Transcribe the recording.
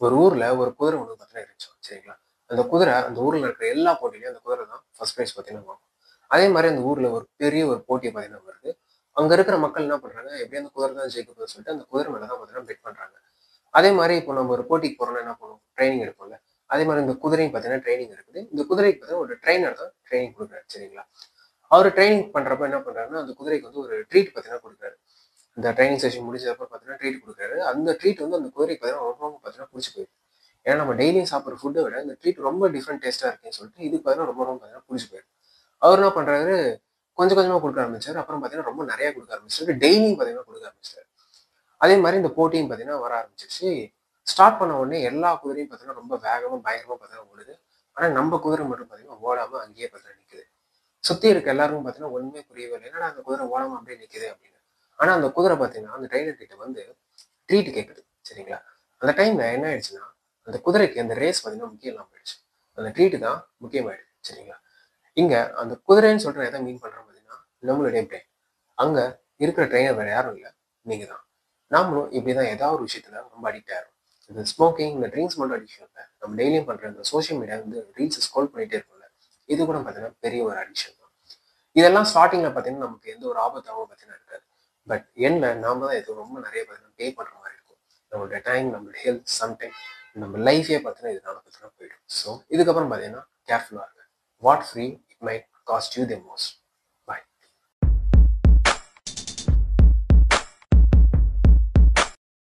ஒரு ஊர்ல ஒரு குதிரை ஒண்ணு பார்த்தீங்கன்னா இருந்துச்சாம். சரிங்களா? அந்த குதிரை அந்த ஊர்ல இருக்கிற எல்லா போட்டியிலயும் அந்த குதிரை தான் ஃபர்ஸ்ட் பிரைஸ் பார்த்தீங்கன்னா வாங்கும். அதே மாரி அந்த ஊர்ல ஒரு பெரிய ஒரு போட்டி பார்த்தீங்கன்னா வருது. அங்க இருக்கிற மக்கள் என்ன பண்றாங்க, எப்படியும் அந்த குதிரை தான் ஜெயிக்க போகுதுன்னு சொல்லிட்டு அந்த குதிரை மேல தான் பார்த்தீங்கன்னா பெட் பண்றாங்க. அதே மாரி இப்போ நம்ம ஒரு போட்டிக்கு போறோம்னா என்ன பண்ணுவோம்? ட்ரெய்னிங் எடுப்போம்ல. அதே மாரி இந்த குதிரையும் பார்த்தீங்கன்னா ட்ரெய்னிங் எடுக்குது. இந்த குதிரைக்கு பார்த்தீங்கன்னா ஒரு ட்ரெய்னர் தான் ட்ரெய்னிங் குடுக்குறாரு. சரிங்களா? அவரு ட்ரெய்னிங் பண்றப்ப என்ன பண்றாருன்னா, அந்த குதிரைக்கு வந்து ஒரு ட்ரீட் பார்த்தீங்கன்னா குடுக்குறாரு. இந்த ட்ரெய்னிங் செஷன் முடிஞ்சதுக்கப்புறம் பார்த்தீங்கன்னா ட்ரீட் குடுக்குறாரு. அந்த ட்ரீட் வந்து அந்த குதிரைக்கு பார்த்தீங்கன்னா ரொம்ப பார்த்தீங்கன்னா புடிச்சு போயிருக்கு. ஏன்னா நம்ம டெய்லியும் சாப்பிடுற ஃபுட்ட விட இந்த ட்ரீட் ரொம்ப டிஃபரெண்ட் டேஸ்ட்டா இருக்கேன்னு சொல்லிட்டு இதுக்கு பார்த்தீங்கன்னா ரொம்ப பார்த்தீங்கன்னா புடிச்சு போயிருக்கு. அவரு என்ன பண்றாரு, கொஞ்சம் கொஞ்சமா குடுக்க ஆரம்பிச்சாரு. அப்புறம் பார்த்தீங்கன்னா ரொம்ப நெறைய குடுக்க ஆரம்பிச்சாரு. டெய்லியும் பார்த்தீங்கன்னா குடுக்க ஆரம்பிச்சுட்டாரு. அதே மாரி இந்த போட்டியும் பார்த்தீங்கன்னா வர ஆரம்பிச்சுருச்சு. ஸ்டார்ட் பண்ண உடனே எல்லா குதிரையும் பார்த்தீங்கன்னா ரொம்ப வேகமா, பயங்கரமா பார்த்தீங்கன்னா ஓடுது. ஆனா நம்ம குதிரை மட்டும் பார்த்தீங்கன்னா ஓடாம அங்கேயே பார்த்தீங்கன்னா நிக்குது. சுத்தி இருக்க எல்லாருக்கும் பார்த்தீங்கன்னா ஒண்ணுமே புரியவே இல்ல. என்னடா அந்த குதிரை ஓடாம அப்படியே நிக்குது அப்படின்னு. ஆனா அந்த குதிரை பார்த்தீங்கன்னா, அந்த ட்ரெய்னர் கிட்ட வந்து ட்ரீட் கேட்குது. சரிங்களா? அந்த டைம்ல என்ன ஆயிடுச்சுன்னா, அந்த குதிரைக்கு அந்த ரேஸ் பார்த்தீங்கன்னா முக்கியம் இல்லாம போயிடுச்சு. அந்த ட்ரீட் தான் முக்கியமாயிடுச்சு. சரிங்களா? இங்க அந்த குதிரைன்னு சொல்லிட்டு நான் எத மீன் பண்றேன் பார்த்தீங்கன்னா, நம்மளுடைய பிரெயின். அங்க இருக்கிற ட்ரெய்னர் வேற யாரும் இல்ல. நீங்க தான். நாமளும் இப்படிதான் ஏதாவது ஒரு விஷயத்துல ரொம்ப அடிக்ட் ஆயிடுறோம். இந்த ஸ்மோக்கிங், இந்த ட்ரிங்க்ஸ் மட்டும் அடிக்ஷன் இல்ல. நம்ம டெய்லியும் பண்ற இந்த சோசியல் மீடியா வந்து ரீல்ஸ் ஸ்க்ரோல் பண்ணிட்டே இருக்கோம்ல. இது கூட பார்த்தீங்கன்னா பெரிய ஒரு அடிக்ஷன் தான். இதெல்லாம் ஸ்டார்ட்டிங்ல பார்த்தீங்கன்னா, நமக்கு எந்த ஒரு ஆபத்தாவும் பார்த்தீங்கன்னா இருக்காது. பட் எண்ட்ல நாம தான் இது ரொம்ப நெறைய பார்த்தீங்கன்னா பே பண்ற மாரி இருக்கும். நம்மளோட டைம், நம்மளோட ஹெல்த், சம்டைம் நம்ம லைஃபே பார்த்தீங்கன்னா இதனால பார்த்தீங்கன்னா போயிடும். ஸோ இதுக்கப்புறம் பார்த்தீங்கன்னா கேர்ஃபுல்லா இருங்க. What free it might cost you the most.